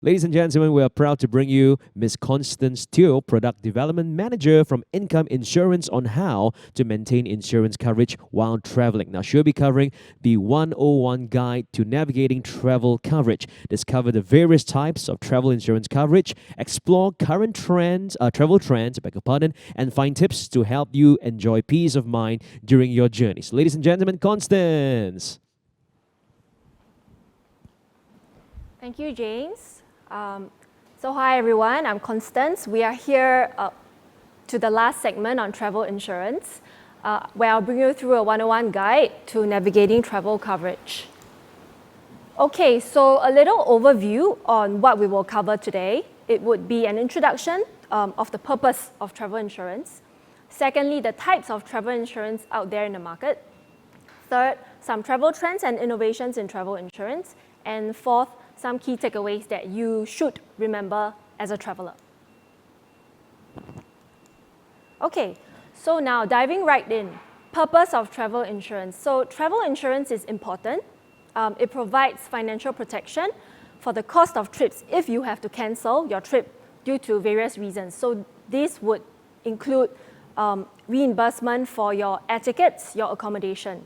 Ladies and gentlemen, we are proud to bring you Miss Constance Teo, Product Development Manager from Income Insurance, on how to maintain insurance coverage while traveling. Now, she'll be covering the 101 Guide to Navigating Travel Coverage. Discover the various types of travel insurance coverage, explore current trends, travel trends, beg your pardon, and find tips to help you enjoy peace of mind during your journeys. Ladies and gentlemen, Constance. Thank you, James. Hi everyone, I'm Constance. We are here to the last segment on travel insurance, where I'll bring you through a 101 guide to navigating travel coverage. Okay, so a little overview on what we will cover today. It would be an introduction of the purpose of travel insurance. Secondly, the types of travel insurance out there in the market. Third, some travel trends and innovations in travel insurance. And fourth, some key takeaways that you should remember as a traveler. Okay, so now diving right in, purpose of travel insurance. So travel insurance is important. It provides financial protection for the cost of trips if you have to cancel your trip due to various reasons. So this would include reimbursement for your air tickets, your accommodation.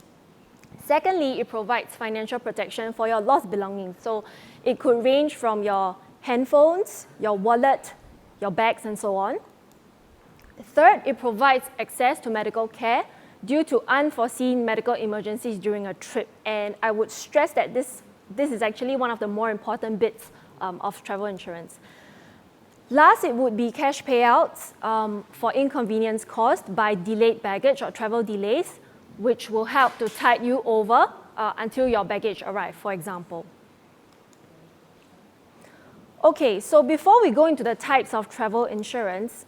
Secondly, it provides financial protection for your lost belongings. So it could range from your handphones, your wallet, your bags, and so on. Third, it provides access to medical care due to unforeseen medical emergencies during a trip. And I would stress that this is actually one of the more important bits of travel insurance. Last, it would be cash payouts for inconvenience caused by delayed baggage or travel delays, which will help to tide you over until your baggage arrives, for example. Okay, so before we go into the types of travel insurance,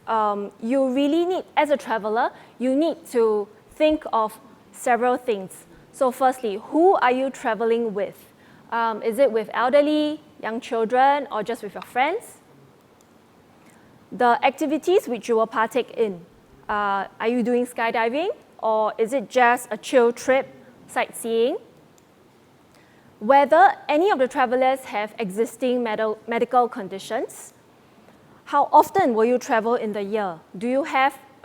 you really need, as a traveler, you need to think of several things. So firstly, who are you traveling with? Is it with elderly, young children, or just with your friends? The activities which you will partake in. Are you doing skydiving? Or is it just a chill trip, sightseeing? Whether any of the travelers have existing medical conditions. How often will you travel in the year? Do you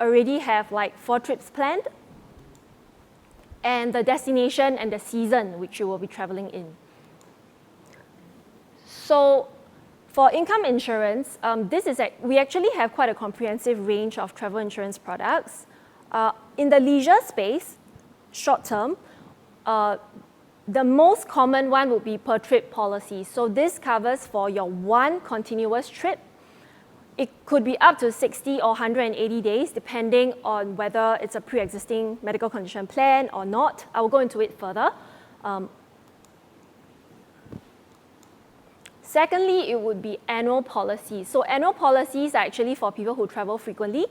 already have like 4 trips planned? And the destination and the season which you will be traveling in. So for income insurance, we actually have quite a comprehensive range of travel insurance products. In the leisure space, short term, the most common one would be per trip policy. So this covers for your one continuous trip. It could be up to 60 or 180 days, depending on whether it's a pre-existing medical condition plan or not. I will go into it further. Secondly, it would be annual policies. So annual policies are actually for people who travel frequently.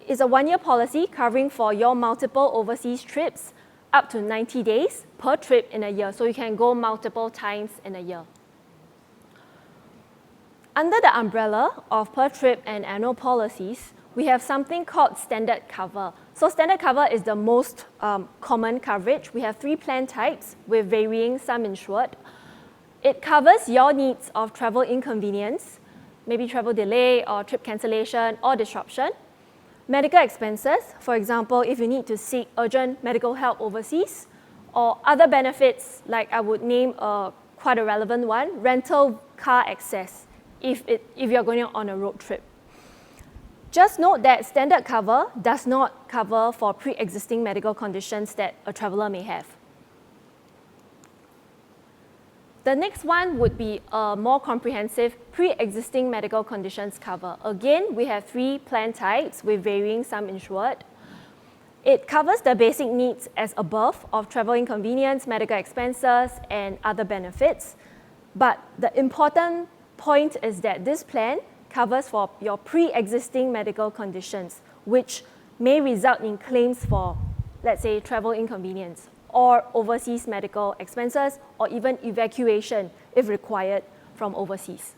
It's a 1-year policy covering for your multiple overseas trips up to 90 days per trip in a year. So you can go multiple times in a year. Under the umbrella of per trip and annual policies, we have something called standard cover. So standard cover is the most common coverage. We have 3 plan types with varying sum insured. It covers your needs of travel inconvenience, maybe travel delay or trip cancellation or disruption. Medical expenses, for example, if you need to seek urgent medical help overseas, or other benefits, like I would name quite a relevant one, rental car access, if you're going on a road trip. Just note that standard cover does not cover for pre-existing medical conditions that a traveler may have. The next one would be a more comprehensive pre-existing medical conditions cover. Again, we have 3 plan types with varying sum insured. It covers the basic needs as above of travel inconvenience, medical expenses, and other benefits. But the important point is that this plan covers for your pre-existing medical conditions, which may result in claims for, let's say, travel inconvenience, or overseas medical expenses, or even evacuation if required from overseas.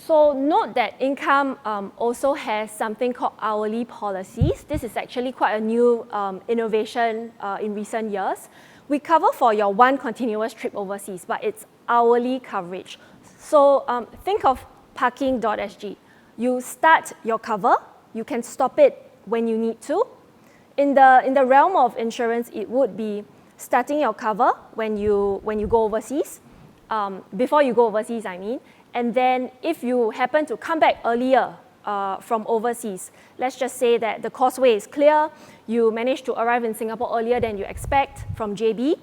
So note that income also has something called hourly policies. This is actually quite a new innovation in recent years, We cover for your one continuous trip overseas, but it's hourly coverage. So think of parking.sg. You start your cover, you can stop it when you need to. In the realm of insurance, it would be starting your cover when you go overseas, before you go overseas, I mean. And then if you happen to come back earlier from overseas, let's just say that the causeway is clear, you managed to arrive in Singapore earlier than you expect from JB,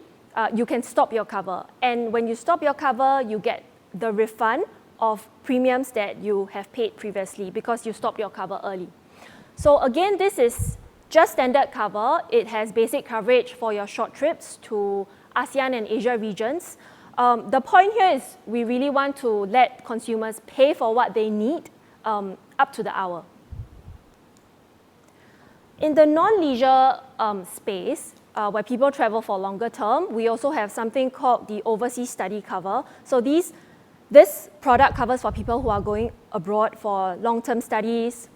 you can stop your cover. And when you stop your cover, you get the refund of premiums that you have paid previously because you stopped your cover early. So again, this is just standard cover. It has basic coverage for your short trips to ASEAN and Asia regions. The point here is we really want to let consumers pay for what they need up to the hour. In the non-leisure space, where people travel for longer term, we also have something called the overseas study cover. So this product covers for people who are going abroad for long-term studies,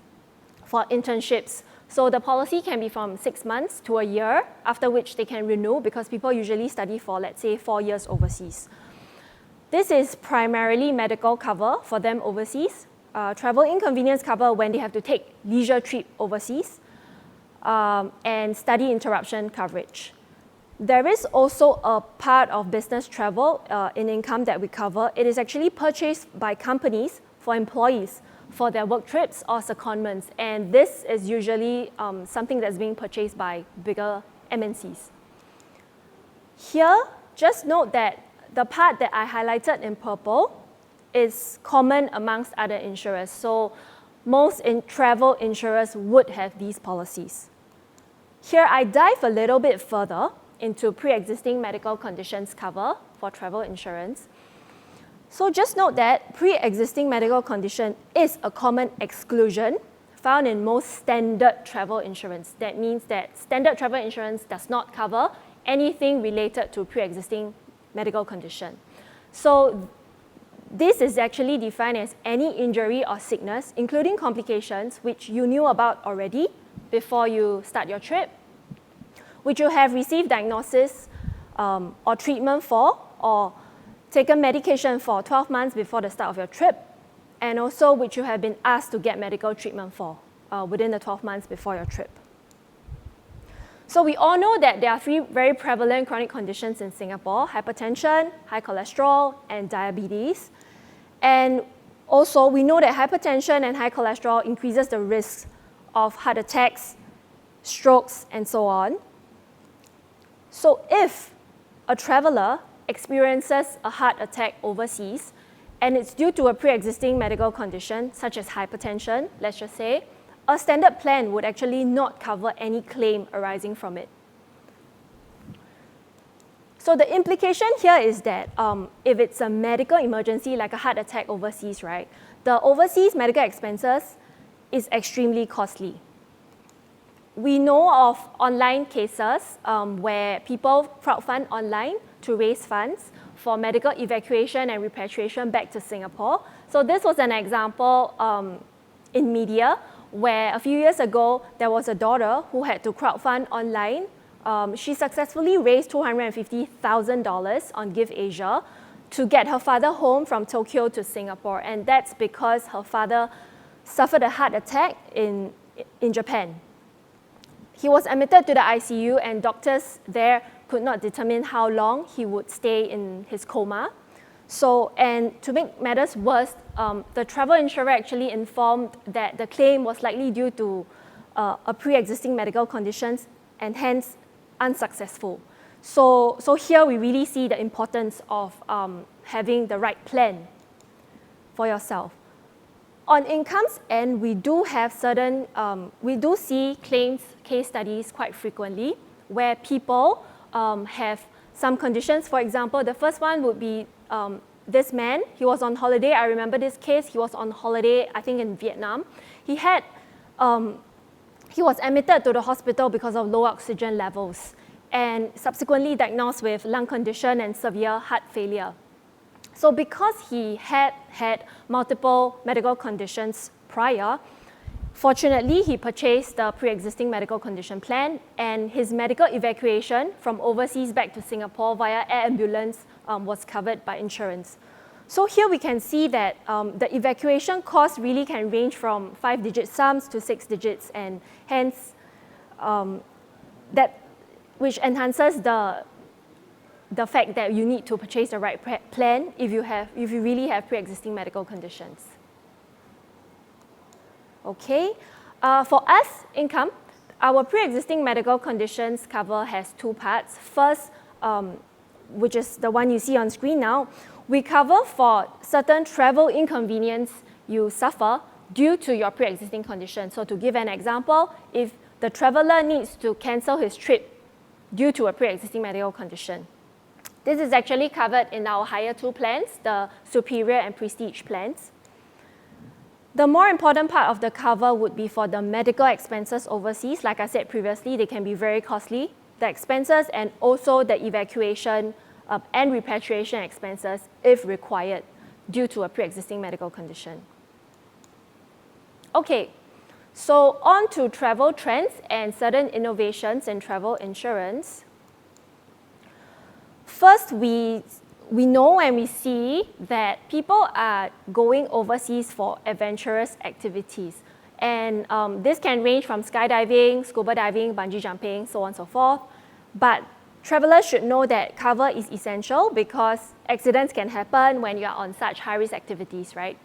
for internships. So the policy can be from 6 months to a year, after which they can renew because people usually study for, let's say, 4 years overseas. This is primarily medical cover for them overseas, travel inconvenience cover when they have to take leisure trip overseas, and study interruption coverage. There is also a part of business travel in income that we cover. It is actually purchased by companies for employees for their work trips or secondments, and this is usually something that's being purchased by bigger MNCs. Here, just note that the part that I highlighted in purple is common amongst other insurers. So most travel insurers would have these policies. Here, I dive a little bit further into pre-existing medical conditions cover for travel insurance. So just note that pre-existing medical condition is a common exclusion found in most standard travel insurance. That means that standard travel insurance does not cover anything related to pre-existing medical condition. So this is actually defined as any injury or sickness, including complications, which you knew about already before you start your trip, which you have received diagnosis or treatment for, or taken medication for 12 months before the start of your trip, and also which you have been asked to get medical treatment for within the 12 months before your trip. So we all know that there are 3 very prevalent chronic conditions in Singapore: hypertension, high cholesterol, and diabetes. And also we know that hypertension and high cholesterol increases the risk of heart attacks, strokes, and so on. So if a traveler experiences a heart attack overseas, and it's due to a pre-existing medical condition, such as hypertension, let's just say, a standard plan would actually not cover any claim arising from it. So the implication here is that if it's a medical emergency, like a heart attack overseas, right, the overseas medical expenses is extremely costly. We know of online cases where people crowdfund online to raise funds for medical evacuation and repatriation back to Singapore. So this was an example in media where a few years ago, there was a daughter who had to crowdfund online. She successfully raised $250,000 on Give Asia to get her father home from Tokyo to Singapore. And that's because her father suffered a heart attack in Japan. He was admitted to the ICU, and doctors there could not determine how long he would stay in his coma. So, and to make matters worse, the travel insurer actually informed that the claim was likely due to a pre-existing medical conditions and hence unsuccessful. So here we really see the importance of having the right plan for yourself. On income's end, we do have certain, we do see claims case studies quite frequently where people have some conditions. For example, the first one would be this man. He was on holiday. I remember this case. He was on holiday, I think in Vietnam. He was admitted to the hospital because of low oxygen levels and subsequently diagnosed with lung condition and severe heart failure. So because he had multiple medical conditions prior, Fortunately, he purchased the pre-existing medical condition plan, and his medical evacuation from overseas back to Singapore via air ambulance was covered by insurance. So here we can see that the evacuation cost really can range from 5-digit sums to 6 digits, and hence which enhances the fact that you need to purchase the right plan if you really have pre-existing medical conditions. Okay, for us, income, our pre-existing medical conditions cover has two parts. First, which is the one you see on screen now, we cover for certain travel inconvenience you suffer due to your pre-existing condition. So to give an example, if the traveler needs to cancel his trip due to a pre-existing medical condition, this is actually covered in our higher two plans, the superior and prestige plans. The more important part of the cover would be for the medical expenses overseas. Like I said previously, they can be very costly. The expenses and also the evacuation and repatriation expenses if required due to a pre-existing medical condition. Okay, so on to travel trends and certain innovations in travel insurance. First, we know and we see that people are going overseas for adventurous activities. And this can range from skydiving, scuba diving, bungee jumping, so on and so forth. But travelers should know that cover is essential because accidents can happen when you are on such high-risk activities, right?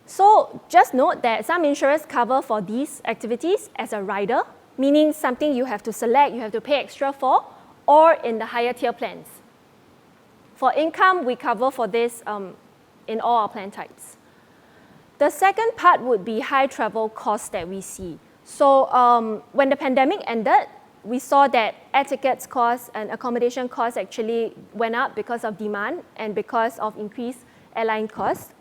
So just note that some insurers cover for these activities as a rider, meaning something you have to select, you have to pay extra for, or in the higher tier plans. For income, we cover for this in all our plan types. The second part would be high travel costs that we see. So when the pandemic ended, we saw that air tickets costs and accommodation costs actually went up because of demand and because of increased airline costs.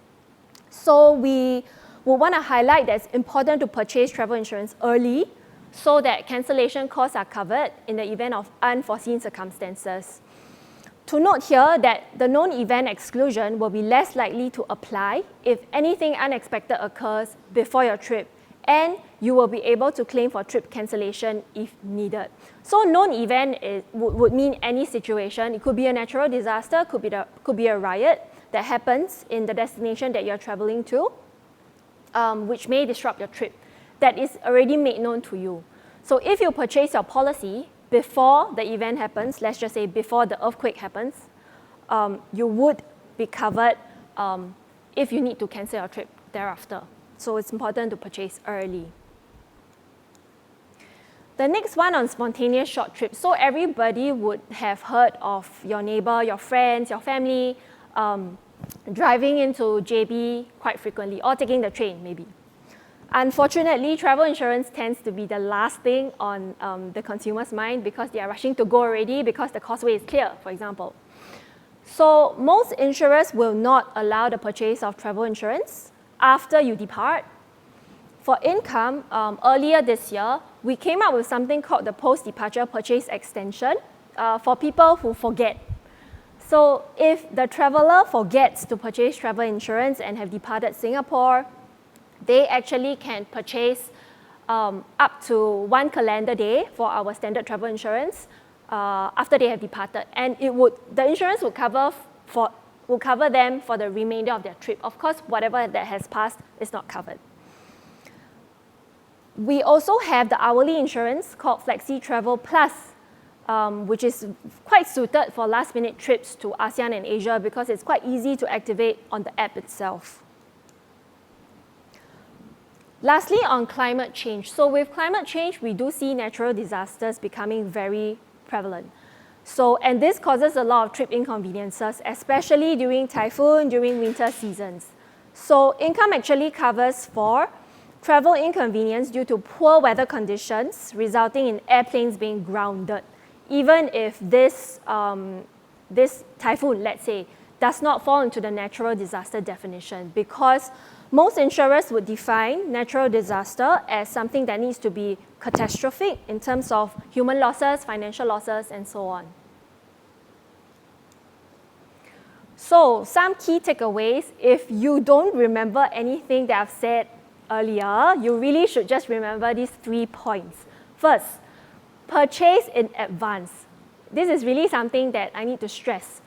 So we would want to highlight that it's important to purchase travel insurance early so that cancellation costs are covered in the event of unforeseen circumstances. To note here that the known event exclusion will be less likely to apply if anything unexpected occurs before your trip, and you will be able to claim for trip cancellation if needed. So known event would mean any situation. It could be a natural disaster, could be a riot that happens in the destination that you're traveling to, which may disrupt your trip, that is already made known to you. So if you purchase your policy before the event happens, let's just say before the earthquake happens, you would be covered if you need to cancel your trip thereafter. So it's important to purchase early. The next one on spontaneous short trips. So everybody would have heard of your neighbor, your friends, your family driving into JB quite frequently, or taking the train maybe. Unfortunately, travel insurance tends to be the last thing on the consumer's mind because they are rushing to go already because the causeway is clear, for example. So most insurers will not allow the purchase of travel insurance after you depart. For income, earlier this year, we came up with something called the post-departure purchase extension for people who forget. So if the traveler forgets to purchase travel insurance and have departed Singapore, they actually can purchase up to 1 calendar day for our standard travel insurance after they have departed. And the insurance will cover them for the remainder of their trip. Of course, whatever that has passed is not covered. We also have the hourly insurance called Flexi Travel Plus, which is quite suited for last-minute trips to ASEAN and Asia because it's quite easy to activate on the app itself. Lastly, on climate change. So with climate change, we do see natural disasters becoming very prevalent. And this causes a lot of trip inconveniences, especially during typhoon, during winter seasons. So income actually covers for travel inconvenience due to poor weather conditions, resulting in airplanes being grounded, even if this typhoon, let's say, does not fall into the natural disaster definition, because most insurers would define natural disaster as something that needs to be catastrophic in terms of human losses, financial losses, and so on. So some key takeaways, if you don't remember anything that I've said earlier, you really should just remember these 3 points. First, purchase in advance. This is really something that I need to stress.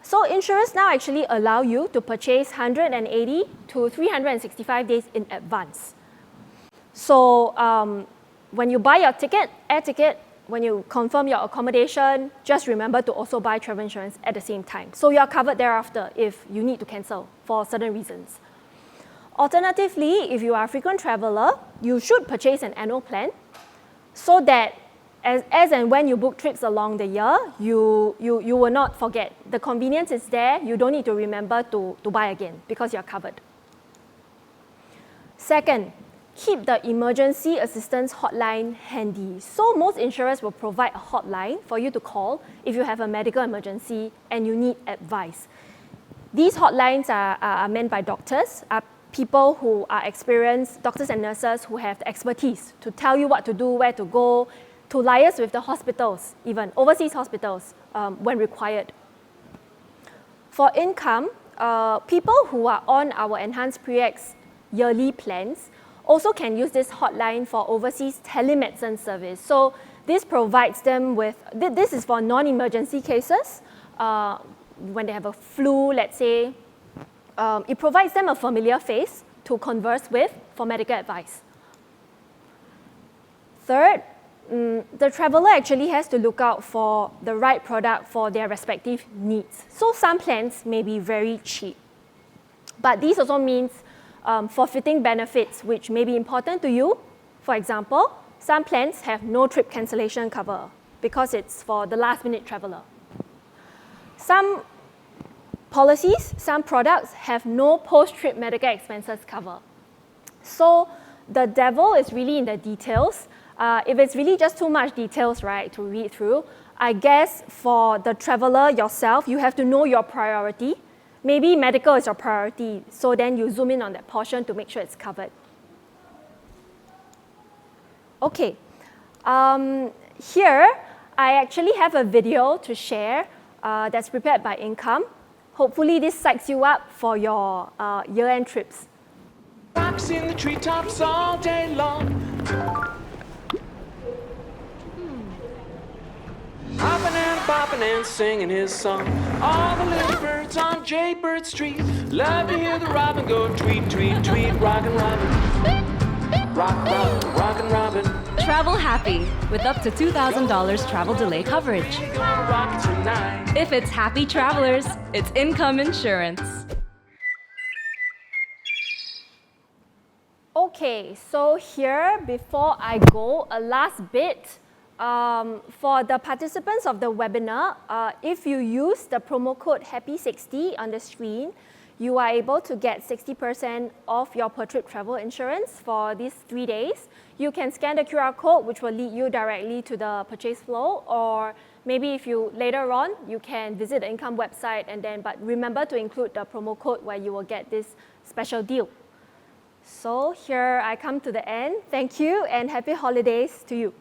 So insurers now actually allow you to purchase 180 to 365 days in advance. So when you buy your ticket, air ticket, when you confirm your accommodation, just remember to also buy travel insurance at the same time. So you are covered thereafter if you need to cancel for certain reasons. Alternatively, if you are a frequent traveler, you should purchase an annual plan so that as and when you book trips along the year, you will not forget. The convenience is there. You don't need to remember to buy again because you're covered. Second, keep the emergency assistance hotline handy. So most insurers will provide a hotline for you to call if you have a medical emergency and you need advice. These hotlines are meant by doctors, are people who are experienced, doctors and nurses who have the expertise to tell you what to do, where to go, to liaise with the hospitals, even overseas hospitals when required. For income, people who are on our Enhanced Pre-X yearly plans also can use this hotline for overseas telemedicine service. So this provides them with, this is for non-emergency cases, when they have a flu, let's say, it provides them a familiar face to converse with for medical advice. Third, the traveler actually has to look out for the right product for their respective needs. So some plans may be very cheap, but this also means forfeiting benefits which may be important to you. For example, some plans have no trip cancellation cover because it's for the last-minute traveler. Some policies, some products have no post-trip medical expenses cover. So the devil is really in the details. If it's really just too much details, right, to read through, I guess for the traveler yourself, you have to know your priority. Maybe medical is your priority, so then you zoom in on that portion to make sure it's covered. Okay, here I actually have a video to share that's prepared by Income. Hopefully this psychs you up for your year-end trips. Rocks in the treetops all day long. Hopping and bopping and singing his song. All the little birds on Jaybird Street love to hear the robin go tweet, tweet, tweet. Rockin' Robin, rockin' Robin. Travel happy with up to $2,000 travel delay coverage. Gonna rock it tonight. If it's happy travelers, it's Income Insurance. Okay, so here, before I go, a last bit. For the participants of the webinar, if you use the promo code HAPPY60 on the screen, you are able to get 60% off your per trip travel insurance for these 3 days. You can scan the QR code, which will lead you directly to the purchase flow, or maybe if you later on, you can visit the Income website and then, but remember to include the promo code where you will get this special deal. So here I come to the end. Thank you and happy holidays to you.